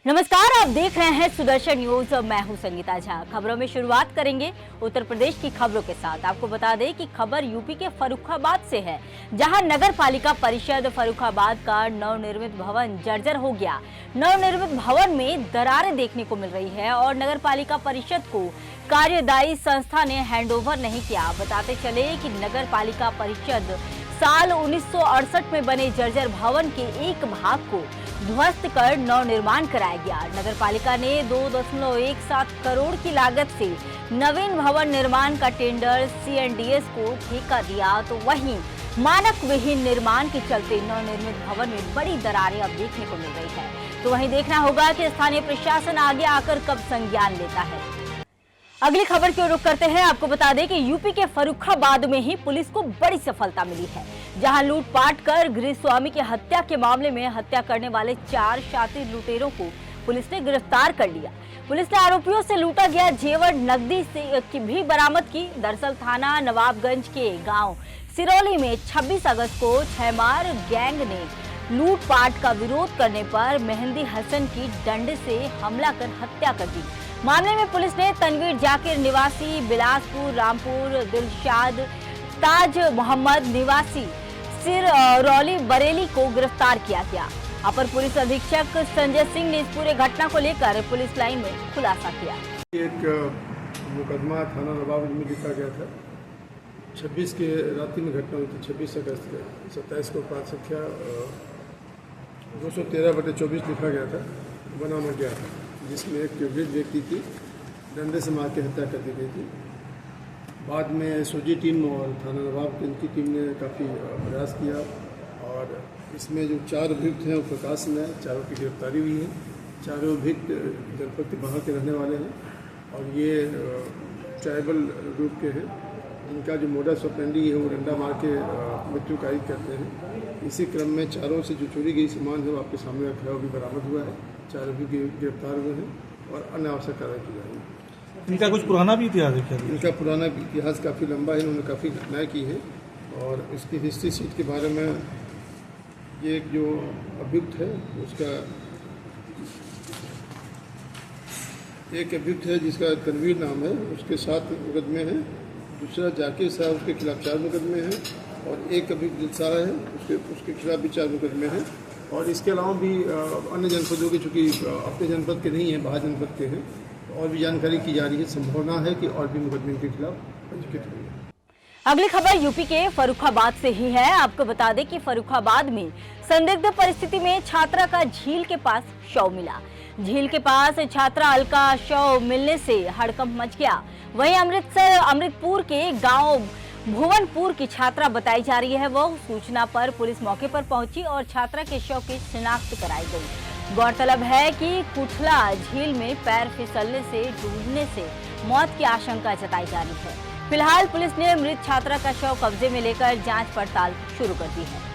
नमस्कार, आप देख रहे हैं सुदर्शन न्यूज। मैं हूं संगीता झा। खबरों में शुरुआत करेंगे उत्तर प्रदेश की खबरों के साथ। आपको बता दें कि खबर यूपी के फर्रुखाबाद से है, जहां नगर पालिका परिषद फर्रुखाबाद का नवनिर्मित भवन जर्जर हो गया। नवनिर्मित भवन में दरारें देखने को मिल रही है और नगर पालिका परिषद को कार्यदायी संस्था ने हैंडओवर नहीं किया। बताते चले कि नगर पालिका परिषद साल 1968 में बने जर्जर भवन के एक भाग को ध्वस्त कर नवनिर्माण कराया गया। नगर पालिका ने 2.17 करोड़ की लागत से नवीन भवन निर्माण का टेंडर CNDS को ठेका दिया, तो वहीं मानक विहीन निर्माण के चलते नवनिर्मित भवन में बड़ी दरारें अब देखने को मिल रही है। तो वहीं देखना होगा कि स्थानीय प्रशासन आगे आकर कब संज्ञान लेता है। अगली खबर की ओर रुख करते हैं। आपको बता दें कि यूपी के फर्रुखाबाद में ही पुलिस को बड़ी सफलता मिली है, जहां लूटपाट कर गृह स्वामी की हत्या के मामले में हत्या करने वाले 4 शातिर लुटेरों को पुलिस ने गिरफ्तार कर लिया। पुलिस ने आरोपियों से लूटा गया जेवर नकदी से भी बरामद की। दरअसल थाना नवाबगंज के गांव सिरौली में 26 अगस्त को छैमार गैंग ने लूटपाट का विरोध करने पर मेहंदी हसन की डंडे से हमला कर हत्या कर दी। मामले में पुलिस ने तनवीर जाकिर निवासी बिलासपुर रामपुर, दिलशाद ताज मोहम्मद निवासी सिरौली बरेली को गिरफ्तार किया गया। अपर पुलिस अधीक्षक संजय सिंह ने इस पूरे घटना को लेकर पुलिस लाइन में खुलासा किया। एक मुकदमा थाना नवाबगंज में लिखा गया था। 26 के रात्रि में घटना हुई थी। 26 अगस्त 27 को पाठ संख्या 213/24 लिखा गया था, बनाया गया था, जिसमें एक वृद्ध व्यक्ति की डंडे से मार के हत्या कर दी गई थी। बाद में SOG टीम और थाना नवाबगंज की टीम ने काफ़ी प्रयास किया और इसमें जो 4 अभियुक्त हैं वो प्रकाश में, चारों की गिरफ्तारी हुई है। चारों अभियुक्त जनपद के बाहर के रहने वाले हैं और ये ट्राइबल ग्रुप के हैं। इनका जो मोडस ऑपरेंडी है वो डंडा मार के मृत्यु कायद करते हैं। इसी क्रम में चारों से जो चोरी गई सामान है वो आपके सामने रखा है, वो भी बरामद हुआ है। 4 अभियुक्त गिरफ्तार हुए हैं और अन्य आवश्यक कार्रवाई की जाएगी। इनका कुछ पुराना भी इतिहास है क्या? इनका पुराना इतिहास काफ़ी लंबा है, इन्होंने काफ़ी घटनाएं की हैं और इसकी हिस्ट्री सीट के बारे में ये एक जो अभियुक्त है उसका एक अभियुक्त है जिसका तनवीर नाम है, उसके 7 मुकदमे हैं। दूसरा जाकिर साहब, उसके खिलाफ 4 मुकदमे हैं और एक अभियुक्त दिलसारा है, उसके खिलाफ भी 4 मुकदमे हैं। और इसके अलावा भी अन्य जनपदों के, चूँकि अपने जनपद के नहीं हैं, बाहर जनपद के हैं, और भी जानकारी की जा रही है। संभावना है कि और भी मुकदमे के खिलाफ पंजीकृत होंगे। अगली खबर यूपी के फर्रुखाबाद से ही है। आपको बता दें कि फर्रुखाबाद में संदिग्ध परिस्थिति में छात्रा का झील के पास शव मिला। झील के पास छात्रा अलका शव मिलने से हड़कंप मच गया। वहीं अमृतपुर के गांव भुवनपुर की छात्रा बताई जा रही है। वह सूचना पर पुलिस मौके पर पहुंची और छात्रा के शव की शिनाख्त कराई गई। गौरतलब है कि कुठला झील में पैर फिसलने से डूबने से मौत की आशंका जताई जा रही है। फिलहाल पुलिस ने मृत छात्रा का शव कब्जे में लेकर जांच पड़ताल शुरू कर दी है।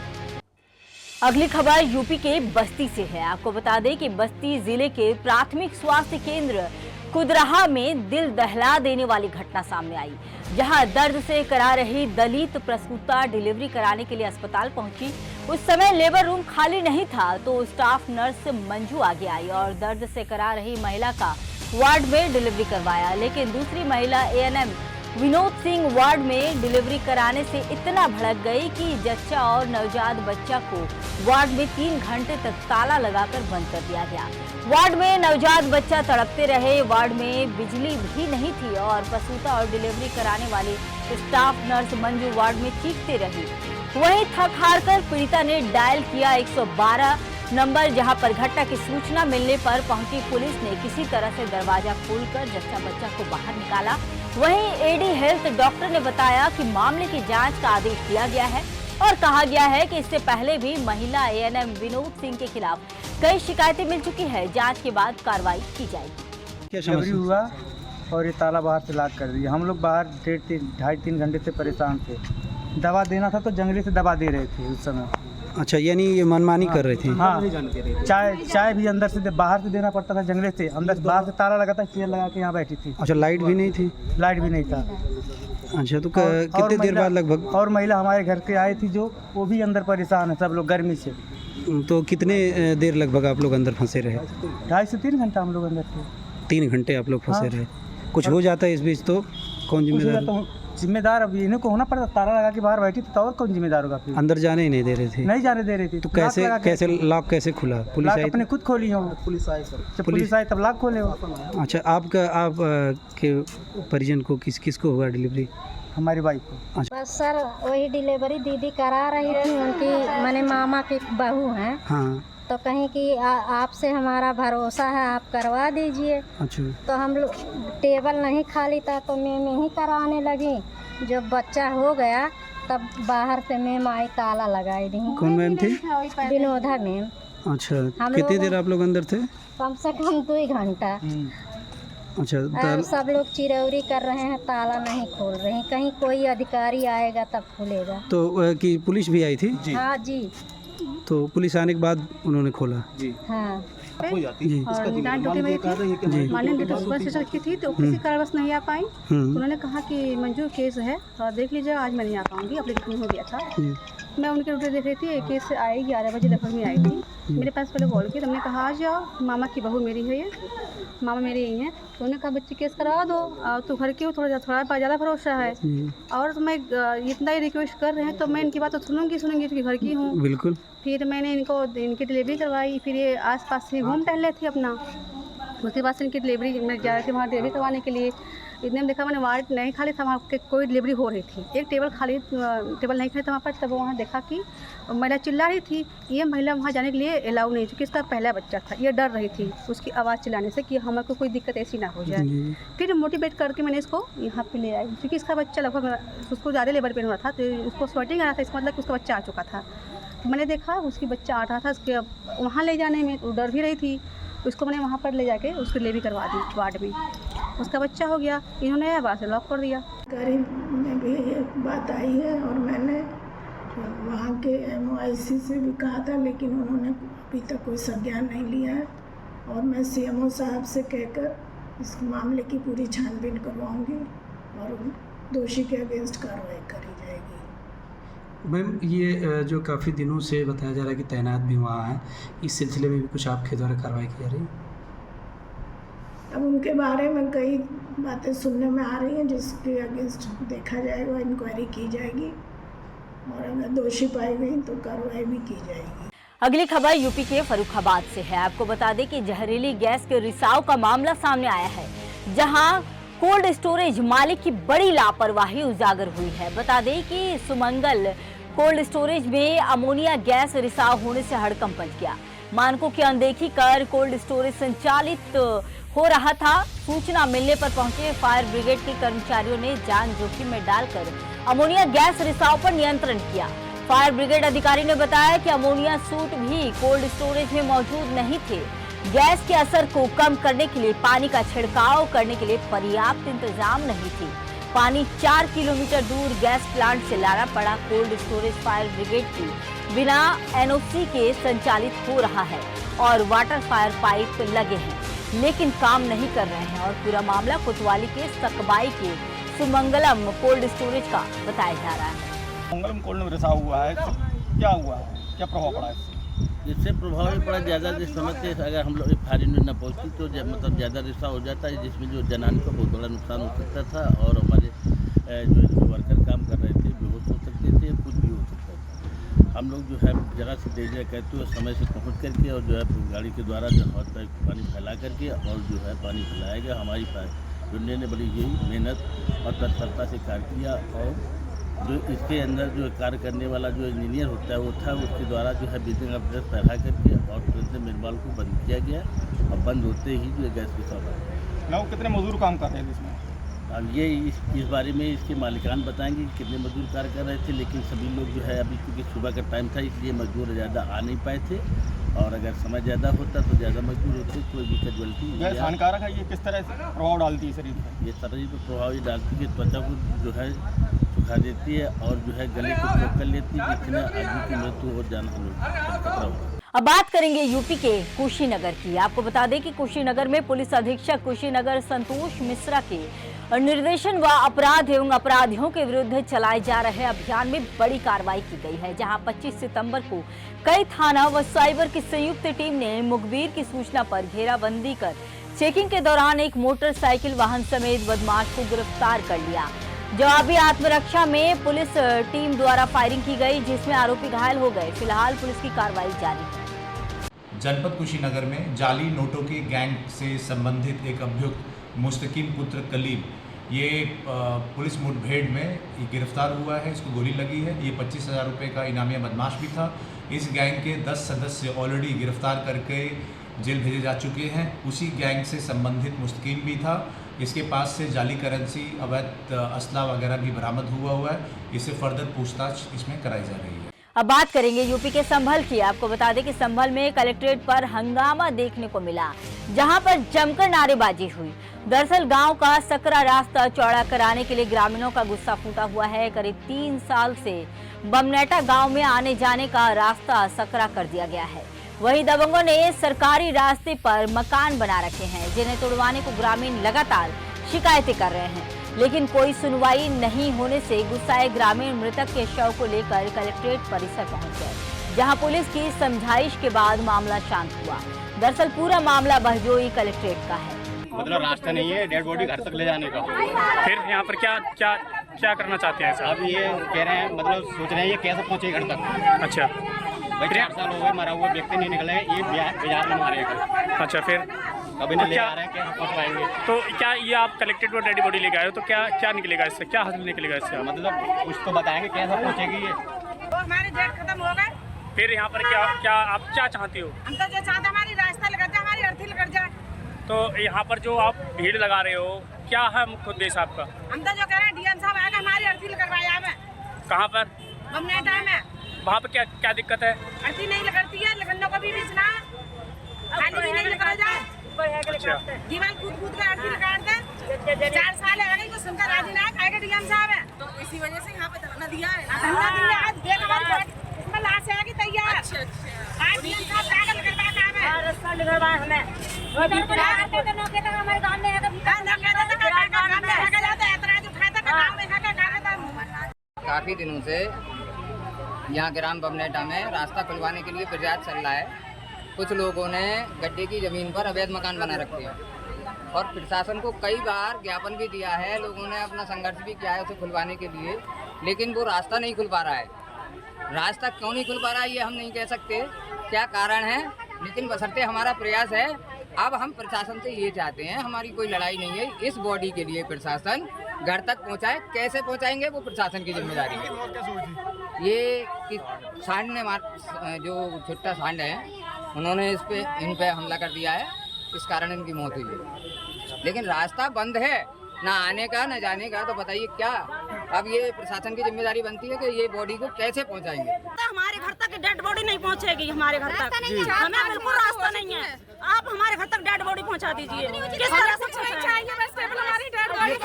अगली खबर यूपी के बस्ती से है। आपको बता दें कि बस्ती जिले के प्राथमिक स्वास्थ्य केंद्र कुदराहा में दिल दहला देने वाली घटना सामने आई, जहां दर्द से करा रही दलित प्रसूता डिलीवरी कराने के लिए अस्पताल पहुंची। उस समय लेबर रूम खाली नहीं था, तो स्टाफ नर्स मंजू आगे आई और दर्द से करा रही महिला का वार्ड में डिलीवरी करवाया। लेकिन दूसरी महिला ANM विनोद सिंह वार्ड में डिलीवरी कराने से इतना भड़क गई कि जच्चा और नवजात बच्चा को वार्ड में 3 घंटे तक ताला लगाकर बंद कर दिया गया। वार्ड में नवजात बच्चा तड़पते रहे। वार्ड में बिजली भी नहीं थी और प्रसूता और डिलीवरी कराने वाली स्टाफ नर्स मंजू वार्ड में चीखते रही। वहीं थक हार कर पीड़िता ने डायल किया 112 नंबर, जहां पर घटना की सूचना मिलने पर पहुंची पुलिस ने किसी तरह से दरवाजा खोलकर जच्चा बच्चा को बाहर निकाला। वहीं AD हेल्थ डॉक्टर ने बताया कि मामले की जांच का आदेश दिया गया है और कहा गया है कि इससे पहले भी महिला ANM विनोद सिंह के खिलाफ कई शिकायतें मिल चुकी है। जांच के बाद कार्रवाई की जाएगी। क्या जबरी हुआ और ये ताला बाहर से लॉक कर दिया। हम लोग बाहर 2.5-3 घंटे से परेशान थे। दवा देना था तो जंगली से दवा दे रहे थे उस समय। अच्छा, यानी ये मनमानी कर रहे थे? हाँ, चाय भी अंदर से बाहर से देना पड़ता था, जंगले से अंदर बाहर से ताला लगा था, चेयर लगा के यहाँ बैठी थी। अच्छा, लाइट भी नहीं थी? लाइट भी नहीं था। अच्छा, तो कितने देर बाद लगभग? और महिला हमारे घर के आई थी जो, वो भी अंदर परेशान है सब लोग गर्मी से। तो कितने देर लगभग आप लोग अंदर फंसे रहे? 2.5 से 3 घंटा हम लोग अंदर थे। 3 घंटे आप लोग फंसे हाँ। रहे। कुछ हो जाता है इस बीच तो कौन कुछ जिम्मेदार? तो जिम्मेदार अब इन्हीं को होना पड़ता। ताला लगा के बाहर बैठी थी तो और कौन जिम्मेदार होगा फिर? अंदर जाने ही नहीं दे रहे थे। नहीं जाने दे रही थी। तो कैसे लॉक कैसे खुला? पुलिस लॉक आई? अपने खुद खोली हो। पुलिस आई सर। जब पुलिस आई तब लॉक खोले हो। अच्छा, आप के परिजन को किसको हुआ डिलीवरी? हमारी वाइफ को। बस सर वही डिलीवरी दीदी करा रही थी, उनकी मैंने मामा की बहू हैं, हाँ। तो कहीं कि आपसे हमारा भरोसा है, आप करवा दीजिए। अच्छा। तो हम लोग टेबल नहीं खाली था तो मैं ही कराने लगी। जब बच्चा हो गया तब बाहर से मैम आई, ताला लगाई दी। कौन मैम थी? विनोदा मैम। अच्छा, कितनी देर आप लोग अंदर थे? कम से कम 2 घंटा। अच्छा, और सब लोग चिरौरी कर रहे हैं, ताला नहीं खोल रहे हैं। कहीं कोई अधिकारी आएगा तब खुलेगा। तो कि पुलिस भी आई थी? हाँ जी। तो पुलिस आने के बाद उन्होंने खोला? हाँ जी। और निदान ड्यूटी में थी, माननीय सुपर स्टेशन की थी, तो किसी कारणवश नहीं आ पाई। उन्होंने कहा कि मंजूर केस है और देख लीजिएगा, आज मैं नहीं आ पाऊंगी, एप्लीकेशन हो गया था। मैं उनकी ड्यूटी देख रही थी, केस आई 11 बजे लगभग में आई थी। मेरे पास पहले कॉल की, तो हमने कहा आ जाओ, मामा की बहू मेरी है ये, मामा मेरी यही हैं। तो उन्होंने कहा बच्ची केस करा दो, तो घर की हो, थोड़ा ज़्यादा भरोसा है। और तो मैं इतना ही रिक्वेस्ट कर रहे हैं तो मैं इनकी बात तो सुनूंगी क्योंकि घर की हूँ। बिल्कुल। फिर मैंने इनकी डिलीवरी करवाई। फिर ये आसपास से घूम टहले थे अपना। उसके बाद से इनकी डिलीवरी मैं जा रही थी वहाँ डिलीवरी करवाने के लिए। इतने में देखा मैंने वार्ड नहीं खाली था, वहाँ के कोई डिलीवरी हो रही थी। एक टेबल नहीं खाली था वहाँ पर। तब वहाँ देखा कि महिला चिल्ला रही थी। ये महिला वहाँ जाने के लिए अलाउ नहीं, क्योंकि इसका पहला बच्चा था। ये डर रही थी उसकी आवाज़ चिल्लाने से कि हमारे को कोई दिक्कत ऐसी ना हो जाए। फिर मोटिवेट करके मैंने इसको यहाँ पे ले आई, क्योंकि इसका बच्चा लगभग उसको ज़्यादा लेबर पेन हुआ था, तो उसको स्वेटिंग आ रहा था, इसका मतलब कि उसका बच्चा आ चुका था। तो मैंने देखा उसकी बच्चा आ रहा था, उसके वहाँ ले जाने में तो डर भी रही थी। उसको मैंने वहाँ पर ले जाके उसकी डिलीवरी करवा दी वार्ड में। उसका बच्चा हो गया। इन्होंने बाहर से लॉक कर दिया। करीब में भी ये बात आई है और मैंने वहाँ के MOIC से भी कहा था, लेकिन उन्होंने अभी तक कोई संज्ञान नहीं लिया है। और मैं CMO साहब से कहकर इस मामले की पूरी छानबीन करवाऊंगी और दोषी के अगेंस्ट कार्रवाई करी जाएगी। मैम, ये जो काफ़ी दिनों से बताया जा रहा है कि तैनात भी वहाँ है, इस सिलसिले में भी कुछ आपके द्वारा कार्रवाई की जा रही है? अब उनके बारे में कई बातें सुनने में आ रही हैं, जिसके अगेंस्ट देखा जाएगा, इंक्वायरी की जाएगी और अगर दोषी पाई गई तो कार्रवाई भी की जाएगी। अगली खबर यूपी के फर्रुखाबाद से है। आपको बता दें कि जहरीली गैस के रिसाव का मामला सामने आया है, जहां कोल्ड स्टोरेज मालिक की बड़ी लापरवाही उजागर हुई है। बता दें कि सुमंगल कोल्ड स्टोरेज में अमोनिया गैस रिसाव होने से हड़कंप मच गया। मानकों की अनदेखी कर कोल्ड स्टोरेज संचालित हो रहा था। सूचना मिलने पर पहुंचे फायर ब्रिगेड के कर्मचारियों ने जान जोखिम में डालकर अमोनिया गैस रिसाव पर नियंत्रण किया। फायर ब्रिगेड अधिकारी ने बताया कि अमोनिया सूट भी कोल्ड स्टोरेज में मौजूद नहीं थे। गैस के असर को कम करने के लिए पानी का छिड़काव करने के लिए पर्याप्त इंतजाम नहीं थी। पानी 4 किलोमीटर दूर गैस प्लांट से लाना पड़ा। कोल्ड स्टोरेज फायर ब्रिगेड की बिना NOC के संचालित हो रहा है और वाटर फायर पाइप लगे हैं, लेकिन काम नहीं कर रहे हैं। और पूरा मामला कोतवाली के सकबाई के सुमंगलम कोल्ड स्टोरेज का बताया जा रहा है। मंगलम कोल्ड में रिसाव हुआ है, क्या हुआ है, क्या प्रभाव पड़ा है? इससे प्रभाव ही पड़ा। ज़्यादा जिस समय से अगर हम लोग फायर यूनिट न पहुँचती तो मतलब ज़्यादा रिसाव हो जाता है, जिसमें जो जनानी का बहुत बड़ा नुकसान हो सकता था और हमारे जो वर्कर काम कर रहे थे बेहोश हो सकते थे, कुछ भी हो सकता था। हम लोग जो है जगह से तेज कहते हुए समय से पहुँच करके और जो है गाड़ी के द्वारा जो है पानी फैला करके और जो है पानी फैलाया गया। हमारी यूनियन ने बड़ी यही मेहनत और तत्परता से कार्य किया और जो इसके अंदर जो कार्य करने वाला जो इंजीनियर होता है वो था, उसके द्वारा जो है ब्रीथिंग अप्रेस फैला करके और तुरंत मेरबाल को बंद किया गया और बंद होते ही जो गैस रिसाव है। लोग कितने मजदूर काम कर रहे थे इसमें? अब ये इस बारे में इसके मालिकान बताएंगे कि कितने मजदूर कार्य कर रहे थे, लेकिन सभी लोग जो है अभी क्योंकि सुबह का टाइम था इसलिए मजदूर ज़्यादा आ नहीं पाए थे और अगर समय ज़्यादा होता तो ज़्यादा मजदूर होते, कोई भी कैजुअल्टी। गैस हानिकारक है, ये किस तरह से प्रभाव डालती है शरीर पर? ये शरीर पर प्रभाव ये डालती है, त्वचा को जो है सुखा देती है और जो है गले को चोक कर लेती है, जिससे आदमी की मृत्यु और जान खतरा होता है। अब बात करेंगे यूपी के कुशीनगर की। आपको बता दें कि कुशीनगर में पुलिस अधीक्षक कुशीनगर संतोष मिश्रा के निर्देशन व अपराध एवं अपराधियों के विरुद्ध चलाए जा रहे अभियान में बड़ी कार्रवाई की गई है, जहां 25 सितंबर को कई थाना व साइबर की संयुक्त टीम ने मुखबिर की सूचना पर घेराबंदी कर चेकिंग के दौरान एक मोटरसाइकिल वाहन समेत बदमाश को गिरफ्तार कर लिया। जवाबी आत्मरक्षा में पुलिस टीम द्वारा फायरिंग की गई, जिसमें आरोपी घायल हो गए। फिलहाल पुलिस की कार्रवाई जारी है। जनपद कुशीनगर में जाली नोटों के गैंग से संबंधित एक अभियुक्त मुस्तकीम पुत्र कलीम ये पुलिस मुठभेड़ में ये गिरफ्तार हुआ है। इसको गोली लगी है। ये 25,000 रुपये का इनामिया बदमाश भी था। इस गैंग के 10 सदस्य ऑलरेडी गिरफ्तार करके जेल भेजे जा चुके हैं। उसी गैंग से संबंधित मुस्तकीम भी था। इसके पास से जाली करेंसी, अवैध असला वगैरह भी बरामद हुआ है। इससे फर्दर पूछताछ इसमें कराई जा रही है। अब बात करेंगे यूपी के संभल की। आपको बता दें कि संभल में कलेक्ट्रेट पर हंगामा देखने को मिला, जहां पर जमकर नारेबाजी हुई। दरअसल गांव का सकरा रास्ता चौड़ा कराने के लिए ग्रामीणों का गुस्सा फूटा हुआ है। करीब 3 साल से बमनेटा गांव में आने जाने का रास्ता सकरा कर दिया गया है। वहीं दबंगों ने सरकारी रास्ते पर मकान बना रखे हैं, जिन्हें तोड़वाने को ग्रामीण लगातार शिकायतें कर रहे हैं, लेकिन कोई सुनवाई नहीं होने से गुस्साए ग्रामीण मृतक के शव को लेकर कलेक्ट्रेट परिसर पहुंच गए, जहां पुलिस की समझाइश के बाद मामला शांत हुआ। दरअसल पूरा मामला बहजोई कलेक्ट्रेट का है। मतलब रास्ता नहीं है डेड बॉडी घर तक ले जाने का। फिर यहाँ पर क्या करना चाहते हैं सर? अब ये कह रहे हैं, मतलब सोच रहे हैं ये कैसे पहुँचे घर तक। अच्छा भाई 4 साल हो गए मरा हुआ व्यक्ति नहीं निकला है, ये बाजार में मारेगा। अच्छा फिर कभी नहीं ले आ रहे हैं, कैसे पहुँच पाएंगे? तो क्या ये आप कलेक्ट्रेट पर डेड बॉडी लेके आए हो, तो क्या निकलेगा इससे? क्या हासिल निकलेगा इससे? मतलब कुछ तो बताएंगे कैसे पहुँचेगी ये। हमारे डेट खत्म हो गए। फिर यहाँ पर क्या आप क्या चाहती हो? हम तो जो चाहते हमारी रास्ता लग जाए, हमारी अर्थी लग जाए। तो यहाँ पर जो आप भीड़ लगा रहे हो, क्या है मुख्य उद्देश्य आपका? हम तो जो कह रहे हैं डीएम साहब आएगा हमारी अर्थी लगवाया हमें। कहाँ पर? बमनेटा में। वहाँ पर क्या दिक्कत है? अर्थी नहीं लगती है, लगन्नों को भी बेचना है, खाली भी नहीं लगा जाए। अच्छा। दीवार कूद कर अर्थी लगा दे। 4 साल है गई, कुछ सुनकर राजी ना आएगा डीएम साहब है, तो इसी वजह से यहाँ पे धरना दिया है। धरना दिया आज देख हमारी इसमें लाश आएगी तैयार। अच्छा आज डीएम साहब कागज करवा के हमें रास्ता लगवा हमें हमारे गांव में काफ़ी दिनों से यहाँ ग्राम बमनेटा में रास्ता खुलवाने के लिए प्रयास चल रहा है। कुछ लोगों ने गड्ढे की ज़मीन पर अवैध मकान बना रखे हैं और प्रशासन को कई बार ज्ञापन भी दिया है। लोगों ने अपना संघर्ष भी किया है उसे खुलवाने के लिए, लेकिन वो रास्ता नहीं खुल पा रहा है। रास्ता क्यों नहीं खुल पा रहा है ये हम नहीं कह सकते, क्या कारण है, लेकिन बशर्ते हमारा प्रयास है। अब हम प्रशासन से ये चाहते हैं, हमारी कोई लड़ाई नहीं है, इस बॉडी के लिए प्रशासन घर तक पहुंचाए। कैसे पहुंचाएंगे वो प्रशासन की जिम्मेदारी है। ये कि सांड ने जो छुट्टा सांड है उन्होंने इन पे हमला कर दिया है, इस कारण इनकी मौत हुई है। लेकिन रास्ता बंद है, ना आने का ना जाने का, तो बताइए क्या अब ये प्रशासन की जिम्मेदारी बनती है कि ये बॉडी को कैसे पहुंचाएंगे। हमारे घर तक डेड बॉडी नहीं पहुंचेगी, हमारे घर तक हमें बिल्कुल रास्ता नहीं है। आप हमारे घर तक डेड बॉडी पहुंचा दीजिए। किस तरह से चाहिए हमारी डेड बॉडी?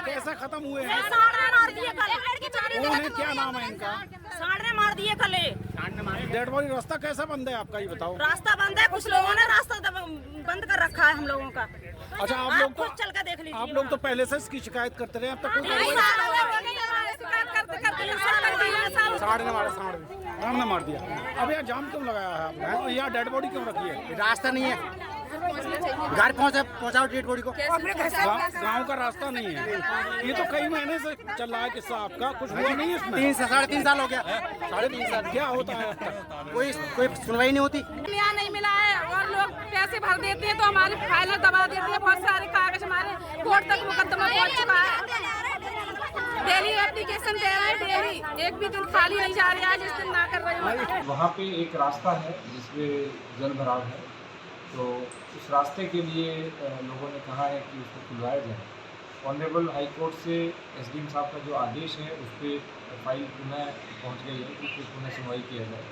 कैसे खत्म हुए हैं? सांड मार दिए कल। क्या नाम है इनका? सांड ने मार दिए कल। डेड बॉडी रास्ता कैसा बंद है आपका, ये बताओ। रास्ता बंद है, कुछ लोगों ने रास्ता बंद कर रखा है हम लोगों का। अच्छा आप लोग खुद चल कर देख लीजिए। आप लोग तो पहले से इसकी शिकायत करते रहे, अब तक सांड ने मार दिया। अब यहाँ जाम क्यों लगाया है आपने? यहाँ डेड बॉडी क्यों रखी है? रास्ता नहीं है, घर पहुंचाओ डेड बॉडी को। गांव का रास्ता नहीं है। ये तो कई महीने से चल रहा है किस्सा आपका, कुछ हुआ नहीं इसमें? 3.5 साल हो गया। 3.5 साल क्या होता है अब तक? कोई सुनवाई नहीं होती। न्याय नहीं मिला है और लोग पैसे भर देते हैं तो हमारी फाइल दबा देते हैं। बहुत सारे कागज हमारे कोर्ट तक मुकदमा पहुंच चुका है। डेली एप्लीकेशन दे रहे हैं, डेली एक भी दिन खाली नहीं जा रहा है जिस दिन ना कर रहे हो। वहाँ पे एक रास्ता है जिसमें जल भराव है, तो उस रास्ते के लिए लोगों ने कहा है कि उसको खुलवाया जाए। ऑनरेबल हाई कोर्ट से एसडीएम साहब का जो आदेश है उस पर फाइल पुनः पहुँच गई है कि पुनः सुनवाई किया जाए।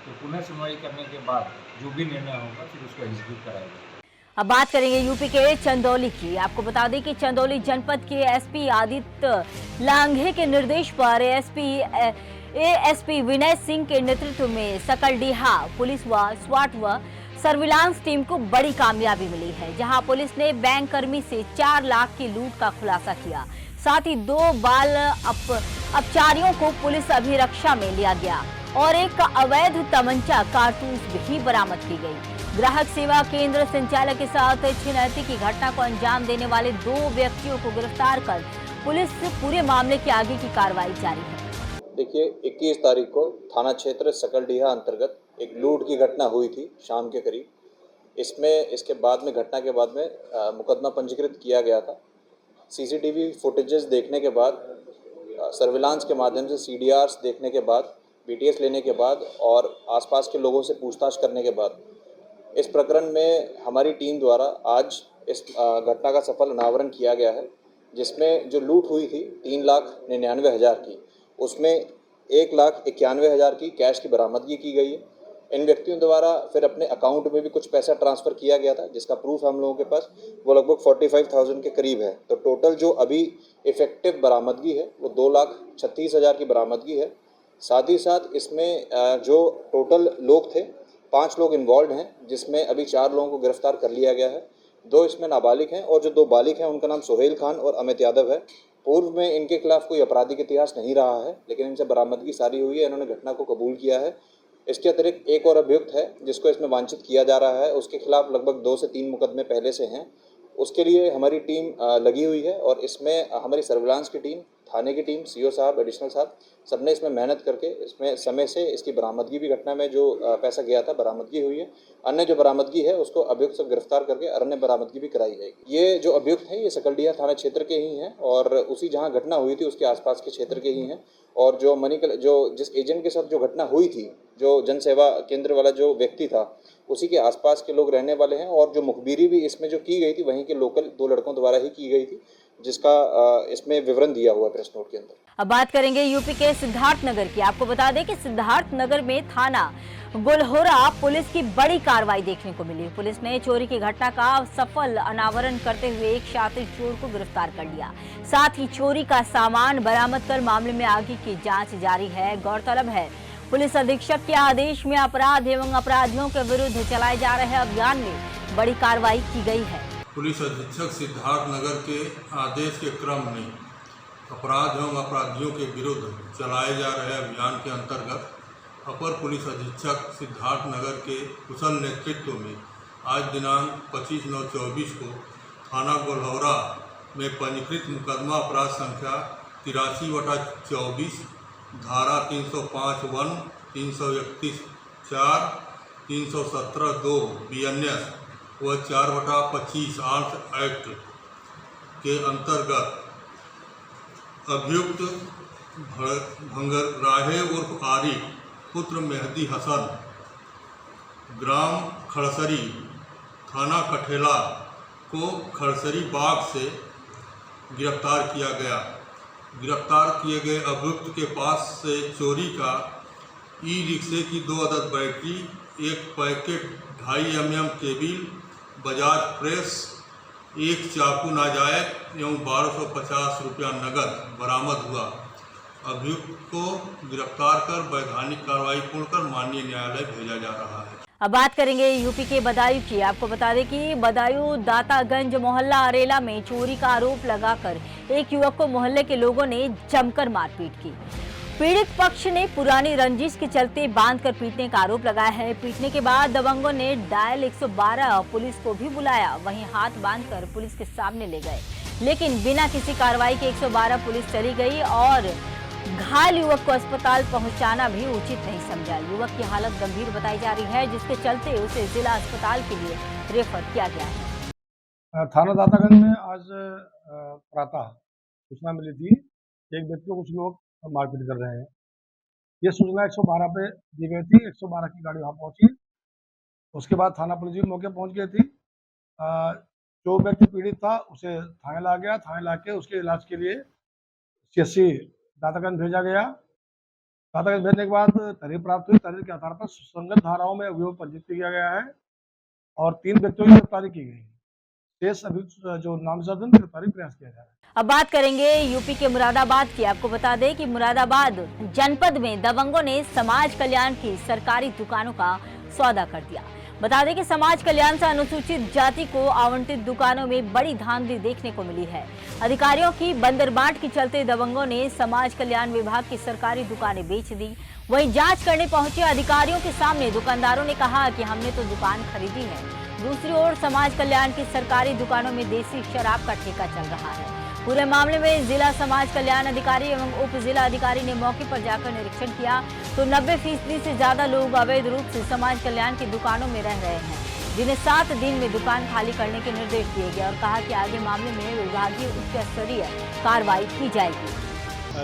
तो पुनः सुनवाई करने के बाद जो भी निर्णय होगा फिर उसको एग्जीक्यूट कराया जाए। अब बात करेंगे यूपी के चंदौली की। आपको बता दें कि चंदौली जनपद के एसपी आदित्य लांघे के निर्देश पर एसपी एएसपी विनय सिंह के नेतृत्व में सकलडीहा पुलिस व स्वाट व सर्विलांस टीम को बड़ी कामयाबी मिली है, जहां पुलिस ने बैंक कर्मी से 4 लाख की लूट का खुलासा किया। साथ ही 2 बाल अपचारियों को पुलिस अभिरक्षा में लिया गया और एक अवैध तमंचा कारतूस भी बरामद की गई। ग्राहक सेवा केंद्र संचालक के साथ छिनैती की घटना को अंजाम देने वाले 2 व्यक्तियों को गिरफ्तार कर पुलिस पूरे मामले के आगे की कार्रवाई जारी है। देखिए, 21 तारीख को थाना क्षेत्र सकलडीहा अंतर्गत एक लूट की घटना हुई थी शाम के करीब। इसके बाद में घटना के बाद में मुकदमा पंजीकृत किया गया था। सीसीटीवी फुटेजेस देखने के बाद, सर्विलांस के माध्यम से सीडीआर्स देखने के बाद, बीटीएस लेने के बाद और आसपास के लोगों से पूछताछ करने के बाद इस प्रकरण में हमारी टीम द्वारा आज इस घटना का सफल अनावरण किया गया है, जिसमें जो लूट हुई थी 3,99,000 की, उसमें 1,91,000 की कैश की बरामदगी की गई है। इन व्यक्तियों द्वारा फिर अपने अकाउंट में भी कुछ पैसा ट्रांसफ़र किया गया था, जिसका प्रूफ हम लोगों के पास वो लगभग 45,000 के करीब है। तो टोटल जो अभी इफ़ेक्टिव बरामदगी है वो 2,36,000 की बरामदगी है। साथ ही साथ इसमें जो टोटल लोग थे 5 लोग इन्वॉल्व हैं, जिसमें अभी 4 लोगों को गिरफ्तार कर लिया गया है। 2 इसमें नाबालिग हैं और जो 2 बालिग हैं उनका नाम सोहेल खान और अमित यादव है। पूर्व में इनके खिलाफ कोई आपराधिक इतिहास नहीं रहा है, लेकिन इनसे बरामदगी सारी हुई है, इन्होंने घटना को कबूल किया है। इसके अतिरिक्त एक और अभियुक्त है जिसको इसमें वांछित किया जा रहा है, उसके खिलाफ लगभग 2 से 3 मुकदमे पहले से हैं। उसके लिए हमारी टीम लगी हुई है और इसमें हमारी सर्विलांस की टीम, थाने की टीम, सीओ साहब, एडिशनल साहब, सबने इसमें मेहनत करके इसमें समय से इसकी बरामदगी भी, घटना में जो पैसा गया था बरामदगी हुई है। अन्य जो बरामदगी है उसको अभियुक्त से गिरफ्तार करके अन्य बरामदगी भी कराई जाएगी। ये जो अभियुक्त हैं ये सकलडीहा थाना क्षेत्र के ही हैं और उसी जहाँ घटना हुई थी उसके आसपास के क्षेत्र के ही हैं। और जो जिस एजेंट के साथ जो घटना हुई थी, जो जन सेवा केंद्र वाला जो व्यक्ति था, उसी के आसपास के लोग रहने वाले हैं। और जो मुखबिरी भी इसमें जो की गई थी वहीं के लोकल 2 लड़कों द्वारा ही की गई थी, जिसका इसमें विवरण दिया हुआ प्रेस नोट के अंदर। अब बात करेंगे यूपी के सिद्धार्थनगर की। आपको बता दें कि सिद्धार्थनगर में थाना गुलहोरा पुलिस की बड़ी कार्रवाई देखने को मिली। पुलिस ने चोरी की घटना का सफल अनावरण करते हुए एक शातिर चोर को गिरफ्तार कर लिया। साथ ही चोरी का सामान बरामद कर मामले में आगे की जांच जारी है। गौरतलब है, पुलिस अधीक्षक के आदेश में अपराध एवं अपराधियों के विरुद्ध चलाए जा रहे अभियान में बड़ी कार्रवाई की गई है। पुलिस अधीक्षक सिद्धार्थनगर के आदेश के क्रम में अपराध एवं अपराधियों के विरुद्ध चलाए जा रहे अभियान के अंतर्गत अपर पुलिस अधीक्षक सिद्धार्थनगर के कुशल नेतृत्व में आज दिनांक 25/9/24 को थाना गुलहोरा में पंजीकृत मुकदमा अपराध संख्या 83/24, धारा 305(1), 331(4), 317(2) BNS व 4/25 आर्म्स एक्ट के अंतर्गत अभियुक्त भंगराहे उर्फ आरिफ पुत्र मेहदी हसन, ग्राम खड़सरी, थाना कठेला को खड़सरी बाग से गिरफ्तार किया गया। गिरफ्तार किए गए अभियुक्त के पास से चोरी का ई-रिक्शे की 2 अदद battery, 1 packet 2.5 mm cable, Bajaj press, 1 चाकू नाजायज एवं 1250 रुपया नकद बरामद हुआ। अभियुक्त को गिरफ्तार कर वैधानिक कार्रवाई पूर्ण कर माननीय न्यायालय भेजा जा रहा है। अब बात करेंगे यूपी के बदायूं की। आपको बता दें कि बदायूं दातागंज मोहल्ला अरेला में चोरी का आरोप लगाकर एक युवक को मोहल्ले के लोगों ने जमकर मारपीट की। पीड़ित पक्ष ने पुरानी रंजिश के चलते बांधकर पीटने का आरोप लगाया है। पीटने के बाद दबंगों ने डायल 112 पुलिस को भी बुलाया, वहीं हाथ बांधकर पुलिस के सामने ले गए, लेकिन बिना किसी कार्रवाई के 112 पुलिस चली गई और घायल युवक को अस्पताल पहुंचाना भी उचित नहीं समझा। युवक की हालत गंभीर बताई जा रही है, जिसके चलते उसे जिला अस्पताल के लिए रेफर किया गया है। थाना दातागंज में आज प्रातः सूचना मिली थी कि एक व्यक्ति को कुछ लोग मारपीट कर रहे हैं। ये सूचना 112 पे दी गई थी। 112 की गाड़ी वहाँ पहुंची। उसके बाद थाना पुलिस भी मौके पहुंच गई थी। जो व्यक्ति पीड़ित था उसे थाने ला गया। थाने ला के उसके इलाज के लिए CSC दातागंज भेजा गया। दातागंज भेजने के बाद तहरीर प्राप्त हुई। तहरीर के आधार पर सुसंगत धाराओं में अभियोग पंजीकृत किया गया है और 3 व्यक्तियों की गिरफ्तारी की गई। शेष अभी जो नामजद है गिरफ्तारी प्रयास किया जा रहा है। अब बात करेंगे यूपी के मुरादाबाद की। आपको बता दें कि मुरादाबाद जनपद में दबंगों ने समाज कल्याण की सरकारी दुकानों का सौदा कर दिया। बता दें कि समाज कल्याण से अनुसूचित जाति को आवंटित दुकानों में बड़ी धांधली देखने को मिली है। अधिकारियों की बंदरबाट के चलते दबंगों ने समाज कल्याण विभाग की सरकारी दुकानें बेच दी। वहीं जांच करने पहुंचे अधिकारियों के सामने दुकानदारों ने कहा कि हमने तो दुकान खरीदी है। दूसरी ओर समाज कल्याण की सरकारी दुकानों में देसी शराब का ठेका चल रहा है। पूरे मामले में जिला समाज कल्याण अधिकारी एवं उप जिला अधिकारी ने मौके पर जाकर निरीक्षण किया तो 90% से ज्यादा लोग अवैध रूप से समाज कल्याण की दुकानों में रह रहे हैं, जिन्हें 7 दिन में दुकान खाली करने के निर्देश दिए गए और कहा कि आगे मामले में विभागीय उच्च स्तरीय कार्रवाई की जाएगी।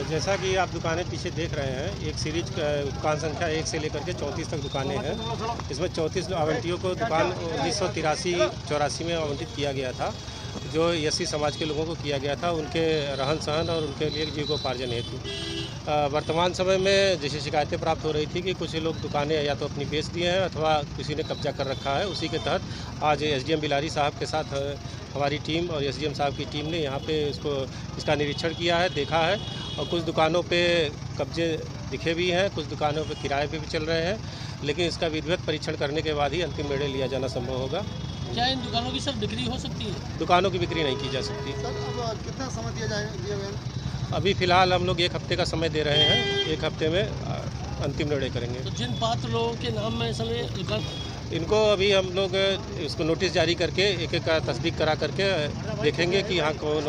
जैसा कि आप दुकानें पीछे देख रहे हैं, एक सीरीज दुकान संख्या 1 से लेकर के 34 तक दुकानें हैं। इसमें 34 आवंटियों को दुकान 1983-84 में आवंटित किया गया था, जो एससी समाज के लोगों को किया गया था, उनके रहन सहन और उनके लिए जीविकोपार्जन हेतु। वर्तमान समय में जैसे शिकायतें प्राप्त हो रही थी कि कुछ लोग दुकानें या तो अपनी बेच दिए हैं अथवा किसी ने कब्जा कर रखा है। उसी के तहत आज एसडीएम बिलारी साहब के साथ हमारी टीम और एसडीएम साहब की टीम ने यहाँ पे इसका निरीक्षण किया है, देखा है और कुछ दुकानों पे कब्जे दिखे भी हैं, कुछ दुकानों पे किराए पे भी चल रहे हैं, लेकिन इसका विधिवत परीक्षण करने के बाद ही अंतिम निर्णय लिया जाना संभव होगा। क्या इन दुकानों की सिर्फ बिक्री हो सकती है? दुकानों की बिक्री नहीं की जा सकती। सर, अब कितना समय दिया जाएगा? अभी फ़िलहाल हम लोग 1 हफ्ते का समय दे रहे हैं, 1 हफ्ते में अंतिम निर्णय करेंगे। तो जिन पात्र लोगों के नाम में समय दुकान, इनको अभी हम लोग इसको नोटिस जारी करके एक का तस्दीक करा करके देखेंगे कि यहाँ कौन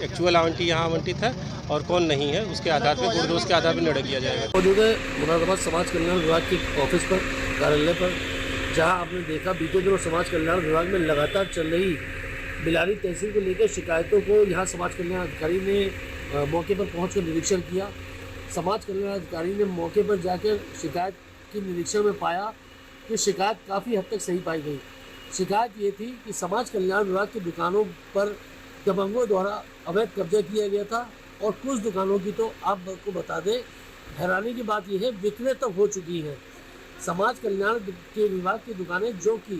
एक्चुअल आवंटी यहाँ आवंटित है और कौन नहीं है। उसके आधार पर गुणदोष के आधार पर निर्णय किया जाएगा। मौजूद है मुरादाबाद समाज कल्याण विभाग के ऑफिस पर, कार्यालय पर, जहां आपने देखा बीते दिनों समाज कल्याण विभाग में लगातार चल रही बिलारी तहसील को लेकर शिकायतों को यहाँ समाज कल्याण अधिकारी ने मौके पर पहुंचकर निरीक्षण किया। समाज कल्याण अधिकारी ने मौके पर जाकर शिकायत के निरीक्षण में पाया कि शिकायत काफ़ी हद तक सही पाई गई। शिकायत ये थी कि समाज कल्याण विभाग की दुकानों पर दबंगों द्वारा अवैध कब्जा किया गया था और कुछ दुकानों की तो आपको बता दें, हैरानी की बात यह है, विक्रय तक हो चुकी है। समाज कल्याण के विभाग की दुकानें जो कि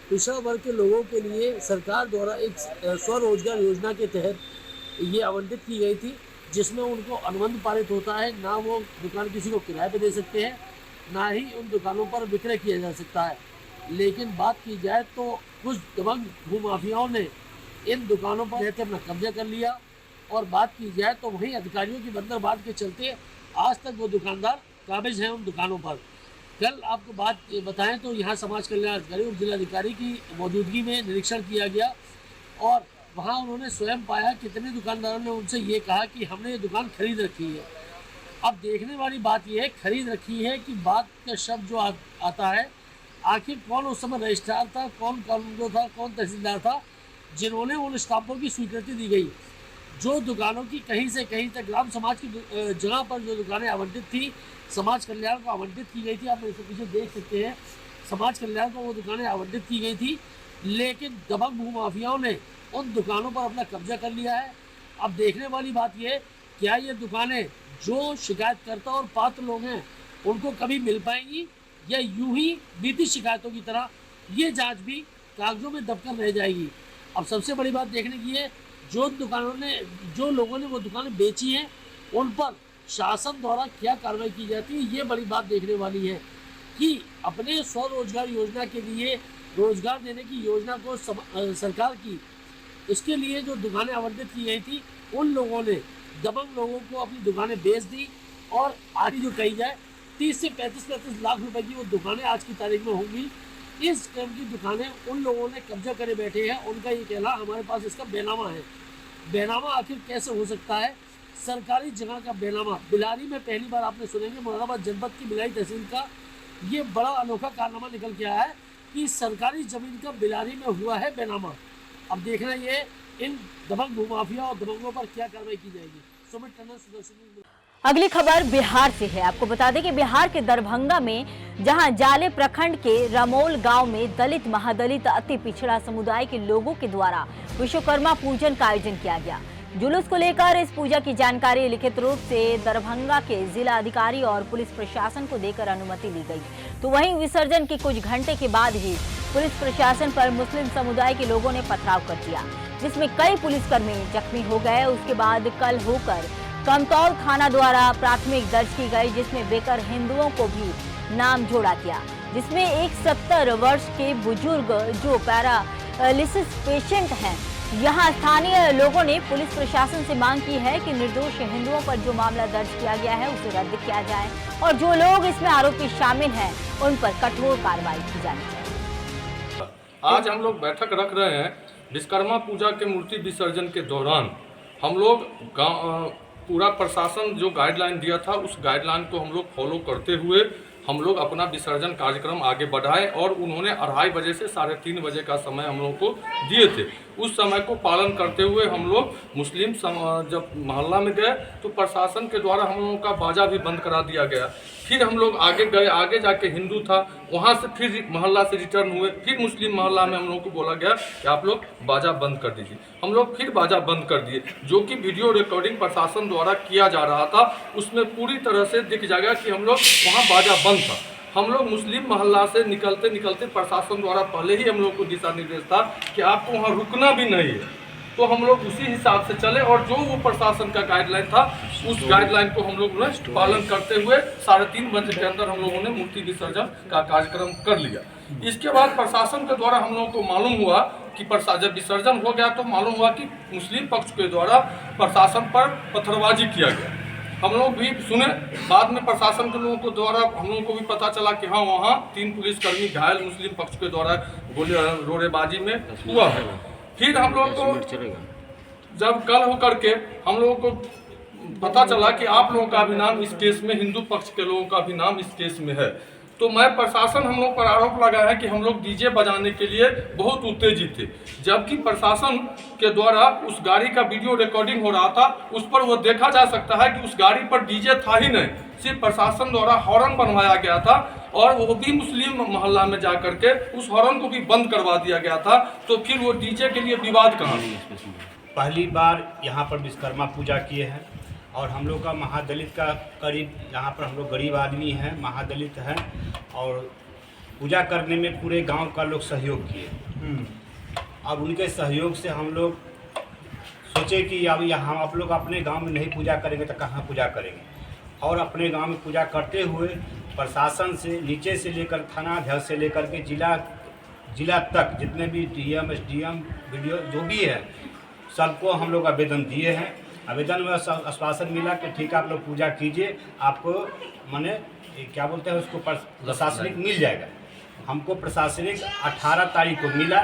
पिछड़ा वर्ग के लोगों के लिए सरकार द्वारा एक स्वरोजगार योजना के तहत ये आवंटित की गई थी, जिसमें उनको अनुबंध पारित होता है, ना वो दुकान किसी को किराए पे दे सकते हैं, ना ही उन दुकानों पर विक्रय किया जा सकता है। लेकिन बात की जाए तो कुछ दबंग भूमाफियाओं ने इन दुकानों पर रहकर अपना कब्जा कर लिया और बात की जाए तो वहीं अधिकारियों की बंदरबाट के चलते आज तक वो दुकानदार काबिज हैं उन दुकानों पर। कल आपको बात बताएं तो यहाँ समाज कल्याण अधिकारी और जिलाधिकारी की मौजूदगी में निरीक्षण किया गया और वहाँ उन्होंने स्वयं पाया कितने दुकानदारों ने उनसे ये कहा कि हमने ये दुकान खरीद रखी है। अब देखने वाली बात यह है, खरीद रखी है कि बात का शब्द जो आता है, आखिर कौन उस समय रजिस्ट्रार था, कौन कानूनगो था, कौन तहसीलदार था, जिन्होंने उन स्टाम्पों की स्वीकृति दी गई। जो दुकानों की कहीं से कहीं तक ग्राम समाज की जगह पर जो दुकानें आवंटित थी, समाज कल्याण को आवंटित की गई थी। आप इसके पीछे देख सकते हैं, समाज कल्याण को वो दुकानें आवंटित की गई थी, लेकिन दबंग भूमाफियाओं ने उन दुकानों पर अपना कब्जा कर लिया है। अब देखने वाली बात यह, क्या ये दुकानें जो शिकायतकर्ता और पात्र लोग हैं उनको कभी मिल पाएंगी या यूं ही बीती शिकायतों की तरह ये जांच भी कागजों में दबकर रह जाएगी। अब सबसे बड़ी बात देखने की है, जो लोगों ने वो दुकानें बेची हैं उन पर शासन द्वारा क्या कार्रवाई की जाती है। ये बड़ी बात देखने वाली है कि अपने स्वरोजगार योजना के लिए रोजगार देने की योजना को सरकार की, इसके लिए जो दुकानें आवंटित की गई थी, उन लोगों ने दबंग लोगों को अपनी दुकानें बेच दी और आज जो कही जाए 30 से 35 लाख रुपए की वो दुकानें आज की तारीख में होंगी। इस क्रम की दुकानें उन लोगों ने कब्जा करे बैठे हैं। उनका ये कहना, हमारे पास इसका बेनामा है। बेनामा आखिर कैसे हो सकता है? सरकारी जगह का बेनामा बिलारी में पहली बार आपने सुनेंगे। मुरादाबाद जनपद की बिलारी तहसील का ये बड़ा अनोखा कारनामा निकल के आया है कि सरकारी जमीन का बिलारी में हुआ है बेनामा। अब देखना ये इन दबंग भूमाफिया और दबंगों पर क्या कार्रवाई की जाएगी। सुमित टंडन, सुदर्शन। अगली खबर बिहार से है। आपको बता दें कि बिहार के दरभंगा में जहां जाले प्रखंड के रमोल गांव में दलित महादलित अति पिछड़ा समुदाय के लोगों के द्वारा विश्वकर्मा पूजन का आयोजन किया गया। जुलूस को लेकर इस पूजा की जानकारी लिखित रूप से दरभंगा के जिला अधिकारी और पुलिस प्रशासन को देकर अनुमति ली गई। तो वहीं विसर्जन के कुछ घंटे के बाद ही पुलिस प्रशासन पर मुस्लिम समुदाय के लोगों ने पथराव कर दिया, जिसमें कई पुलिसकर्मी जख्मी हो गए। उसके बाद कल होकर कमतौल थाना द्वारा प्राथमिक दर्ज की गई, जिसमें बेकर हिंदुओं को भी नाम जोड़ा गया, जिसमें एक 70 वर्ष के बुजुर्ग जो पैरालिसिस पेशेंट हैं। यहाँ स्थानीय लोगों ने पुलिस प्रशासन से मांग की है कि निर्दोष हिंदुओं पर जो मामला दर्ज किया गया है उसे रद्द किया जाए और जो लोग इसमें आरोपी शामिल हैं उन पर कठोर कार्रवाई की जानी चाहिए। आज हम लोग बैठक रख रहे हैं विश्वकर्मा पूजा के मूर्ति विसर्जन के दौरान। हम लोग पूरा प्रशासन जो गाइडलाइन दिया था उस गाइडलाइन को हम लोग फॉलो करते हुए हम लोग अपना विसर्जन कार्यक्रम आगे बढ़ाए और उन्होंने 2:30 बजे से 3:30 बजे का समय हम लोग को दिए थे। उस समय को पालन करते हुए हम लोग मुस्लिम जब मोहल्ला में गए तो प्रशासन के द्वारा हम लोगों का बाजा भी बंद करा दिया गया। फिर हम लोग आगे गए, आगे जाके हिंदू था, वहाँ से फिर मोहल्ला से रिटर्न हुए, फिर मुस्लिम मोहल्ला में हम लोग को बोला गया कि आप लोग बाजा बंद कर दीजिए। हम लोग फिर बाजा बंद कर दिए, जो कि वीडियो रिकॉर्डिंग प्रशासन द्वारा किया जा रहा था। उसमें पूरी तरह से दिख जाएगा कि हम लोग वहाँ बाजा बंद था। हम लोग मुस्लिम मोहल्ला से निकलते निकलते प्रशासन द्वारा पहले ही हम लोग को दिशा निर्देश था कि आपको वहाँ रुकना भी नहीं है, तो हम लोग उसी हिसाब से चले और जो वो प्रशासन का गाइडलाइन था उस गाइडलाइन को हम लोग ने पालन करते हुए 3:30 बजे के अंदर हम लोगों ने मूर्ति विसर्जन का कार्यक्रम कर लिया। इसके बाद प्रशासन के द्वारा हम लोगों को मालूम हुआ कि जब विसर्जन हो गया तो मालूम हुआ कि मुस्लिम पक्ष के द्वारा प्रशासन पर पत्थरबाजी किया गया। हम लोग भी सुने, बाद में प्रशासन के लोगों को द्वारा हम लोगों को भी पता चला कि हाँ वहाँ 3 पुलिसकर्मी घायल मुस्लिम पक्ष के द्वारा गोली रोड़ेबाजी में हुआ है। फिर हम लोग को जब कल होकर के हम लोगों को पता चला कि आप लोगों का भी नाम इस केस में, हिंदू पक्ष के लोगों का भी नाम इस केस में है, तो मैं प्रशासन हम लोग पर आरोप लगा है कि हम लोग डीजे बजाने के लिए बहुत उत्तेजित थे, जबकि प्रशासन के द्वारा उस गाड़ी का वीडियो रिकॉर्डिंग हो रहा था। उस पर वो देखा जा सकता है कि उस गाड़ी पर डीजे था ही नहीं, सिर्फ प्रशासन द्वारा हॉर्न बनवाया गया था और वो भी मुस्लिम मोहल्ला में जा करके उस हॉर्न को भी बंद करवा दिया गया था। तो फिर वो डीजे के लिए विवाद कहाँ? पहली बार यहाँ पर विश्वकर्मा पूजा किए हैं और हम लोग का महादलित का करीब, यहाँ पर हम लोग गरीब आदमी हैं, महादलित हैं और पूजा करने में पूरे गांव का लोग सहयोग किए। अब उनके सहयोग से हम लोग सोचे कि अब यहाँ आप लोग अपने गांव में नहीं पूजा करेंगे तो कहाँ पूजा करेंगे, और अपने गांव में पूजा करते हुए प्रशासन से नीचे से लेकर थाना अध्यक्ष से लेकर के जिला तक जितने भी डीएम एसडीएम वीडियो जो भी है सबको हम लोग आवेदन दिए हैं। आवेदन में आश्वासन मिला कि ठीक है आप लोग पूजा कीजिए, आपको माने क्या बोलते हैं उसको प्रशासनिक मिल जाएगा। हमको प्रशासनिक 18 तारीख को मिला,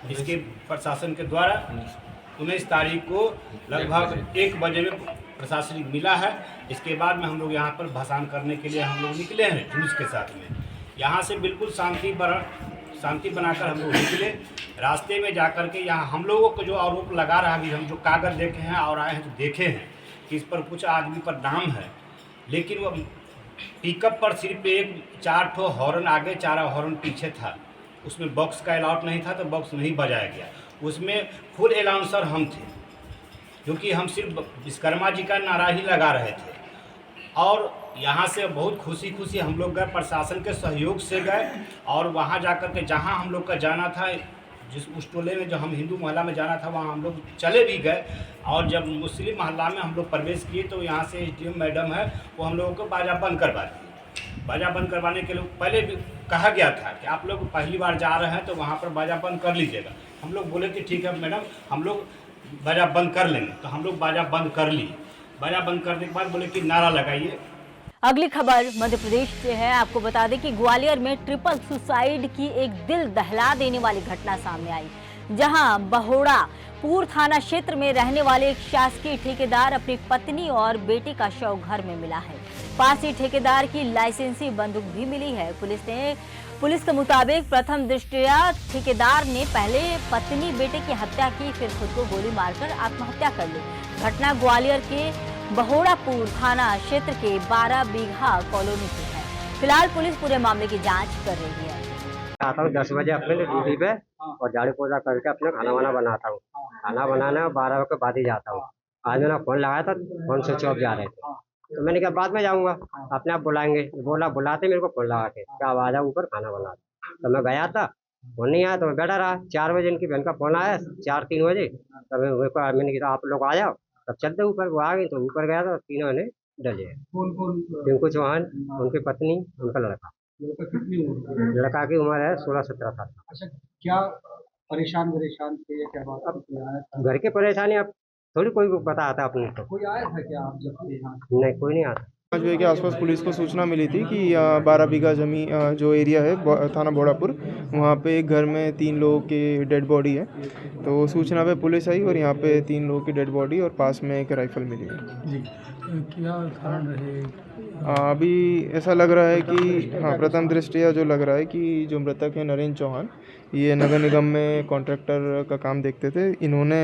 जिसके प्रशासन के द्वारा 19 तारीख को लगभग 1 बजे में प्रशासनिक मिला है। इसके बाद में हम लोग यहाँ पर भसान करने के लिए हम लोग निकले हैं जुलूस के साथ में। यहाँ से बिल्कुल शांति बनाकर हम लोग निकले। रास्ते में जाकर के यहाँ हम लोगों को जो आरोप लगा रहा है, हम जो कागज़ देखे हैं और आए हैं तो देखे हैं कि इस पर कुछ आदमी पर नाम है, लेकिन वो पिकअप पर सिर्फ 4 ठो हॉर्न आगे 4 हॉर्न पीछे था। उसमें बॉक्स का अलाउट नहीं था तो बॉक्स नहीं बजाया गया। उसमें फुल अनाउंसर हम थे, क्योंकि हम सिर्फ विश्वकर्मा जी का नारा ही लगा रहे थे। और यहाँ से बहुत खुशी हम लोग गए, प्रशासन के सहयोग से गए और वहाँ जाकर के जहाँ हम लोग का जाना था, जिस उस टोले में जो हम हिंदू मोहल्ला में जाना था वहाँ हम लोग चले भी गए। और जब मुस्लिम मोहल्ला में हम लोग प्रवेश किए तो यहाँ से एसडीएम मैडम है वो हम लोगों को बाजा बंद करवा दी। बाजा बंद करवाने के लिए पहले भी कहा गया था कि आप लोग पहली बार जा रहे हैं तो वहाँ पर बाजा बंद कर लीजिएगा। हम लोग बोले कि ठीक है मैडम, हम लोग बाजा बंद कर लेंगे। तो हम लोग बाजा बंद कर लिए। बाजा बंद करने के बाद बोले कि नारा लगाइए। अगली खबर मध्य प्रदेश से है। आपको बता दें कि ग्वालियर में ट्रिपल सुसाइड की एक दिल दहला देने वाली घटना सामने आई, जहां बहोड़ा पूर थाना क्षेत्र में रहने वाले एक शासकीय ठेकेदार अपनी पत्नी और बेटे का शव घर में मिला है। पास ही ठेकेदार की लाइसेंसी बंदूक भी मिली है। पुलिस के मुताबिक प्रथम दृष्टया ठेकेदार ने पहले पत्नी बेटे की हत्या की, फिर खुद को गोली मारकर आत्महत्या कर ली। घटना ग्वालियर के बहोड़ापुर थाना क्षेत्र के 12 बीघा कॉलोनी की है। फिलहाल पुलिस पूरे मामले की जांच कर रही है। आता हूँ 10 बजे अपने ड्यूटी पे और झाड़ू पोछा करके अपने खाना वाना बनाता हूँ। खाना बनाने में 12 के बाद ही जाता हूँ। आज मैंने फ़ोन लगाया था, फ़ोन स्विच ऑफ जा रहे थे, तो मैंने कहा बाद में जाऊँगा, अपने आप बुलाएंगे। बोला बुलाते मेरे को फ़ोन लगा के क्या आवाज़ आ ऊपर खाना बना। तो मैं गया था, फ़ोन नहीं आया तो मैं बैठा रहा। 4 बजे इनकी बहन का फ़ोन आया, 4-3 बजे, तब मैंने कहा आप लोग आ जाओ, तब चलते ऊपर। वो आ गई तो ऊपर गया तो तीनों ने डले। टिंकू चौहान, उनकी पत्नी, उनका लड़का। लड़का की उम्र है 16-17 साल। अच्छा, क्या परेशान थे या क्या बात? अब घर की परेशानी अब थोड़ी कोई बताता अपने को। कोई आया था क्या आप जब थे यहाँ? नहीं, कोई नहीं आता। 5 बजे के आसपास पुलिस को सूचना मिली थी कि 12 बीघा जमीन जो एरिया है थाना बोड़ापुर, वहाँ पे एक घर में 3 लोगों की डेड बॉडी है। तो सूचना पे पुलिस आई और यहाँ पे 3 लोगों की डेड बॉडी और पास में एक राइफल मिली है। जी, क्या कारण रहे? अभी ऐसा लग रहा है कि हाँ, प्रथम दृष्टया जो लग रहा है कि जो मृतक है नरेंद्र चौहान, ये नगर निगम में कॉन्ट्रैक्टर का काम देखते थे। इन्होंने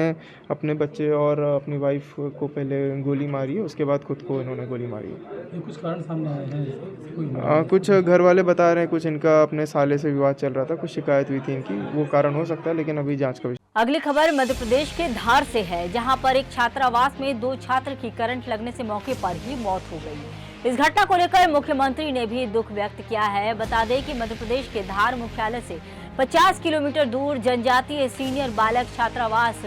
अपने बच्चे और अपनी वाइफ को पहले गोली मारी है, उसके बाद खुद को इन्होंने गोली मारी है। ये कुछ कारण सामने आए हैं? कुछ घर वाले बता रहे हैं, कुछ इनका अपने साले से विवाद चल रहा था, कुछ शिकायत हुई थी इनकी, वो कारण हो सकता है, लेकिन अभी जांच का विषय। अगली खबर मध्य प्रदेश के धार से है, जहां पर एक छात्रावास में 2 छात्र की करंट लगने से मौके पर ही मौत हो गई। इस घटना को लेकर मुख्यमंत्री ने भी दुख व्यक्त किया है। बता दें कि मध्य प्रदेश के धार मुख्यालय से 50 किलोमीटर दूर जनजातीय सीनियर बालक छात्रावास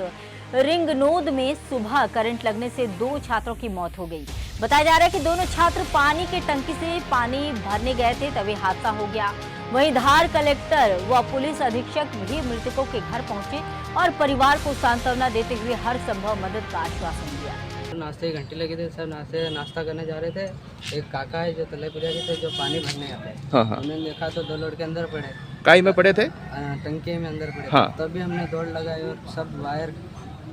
रिंगनोद में सुबह करंट लगने से 2 छात्रों की मौत हो गई। बताया जा रहा है कि दोनों छात्र पानी की टंकी से पानी भरने गए थे, तभी हादसा हो गया। वहीं धार कलेक्टर व पुलिस अधीक्षक भी मृतकों के घर पहुंचे और परिवार को सांत्वना देते हुए हर संभव मदद का आश्वासन दिया। नाश्ते की घंटी लगी थी, सब नाश्ता करने जा रहे थे। एक काका है जो तलेपुरिया के थे, जो पानी भरने आते हैं। हाँ। उन्होंने देखा तो 2 लड़के अंदर पड़े। काई में पड़े थे? टंकी में अंदर पड़े। हाँ। तभी हमने दौड़ लगाई और सब वायर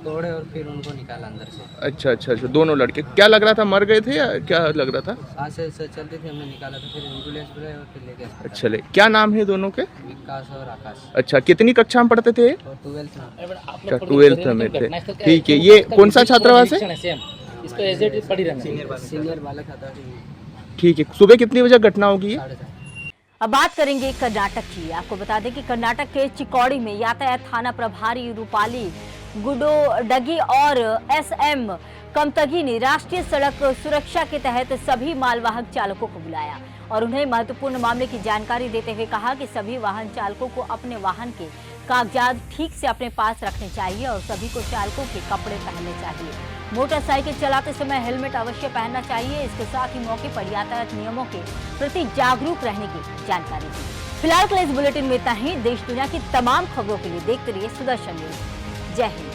तोड़े और फिर उनको निकाला अंदर से। अच्छा, दोनों लड़के क्या लग रहा था, मर गए थे या क्या लग रहा था? सांस से चल रही थी, हमने निकाला था, फिर एम्बुलेंस बुलाई और फिर लेके अस्पताल। अच्छा, क्या नाम है दोनों के? विकास और आकाश। अच्छा, कितनी कक्षा में पढ़ते थे? 12th में थे। ठीक है, ये कौन सा छात्रावास है? सीनियर बालक छात्रावास। ठीक है, सुबह कितनी बजे घटना होगी? अब बात करेंगे कर्नाटक की। आपको बता दें कि कर्नाटक के चिकोड़ी में यातायात थाना प्रभारी रूपाली गुडोडगी और एसएम कमतगी ने राष्ट्रीय सड़क सुरक्षा के तहत सभी मालवाहक चालकों को बुलाया और उन्हें महत्वपूर्ण मामले की जानकारी देते हुए कहा कि सभी वाहन चालकों को अपने वाहन के कागजात ठीक से अपने पास रखने चाहिए और सभी को चालकों के कपड़े पहनने चाहिए। मोटरसाइकिल चलाते समय हेलमेट अवश्य पहनना चाहिए। इसके साथ ही मौके पर यातायात नियमों के प्रति जागरूक रहने की जानकारी दी। फिलहाल के लिए इस बुलेटिन में इतना ही। देश दुनिया की तमाम खबरों के लिए देखते रहिए सुदर्शन न्यूज। जय हिंद।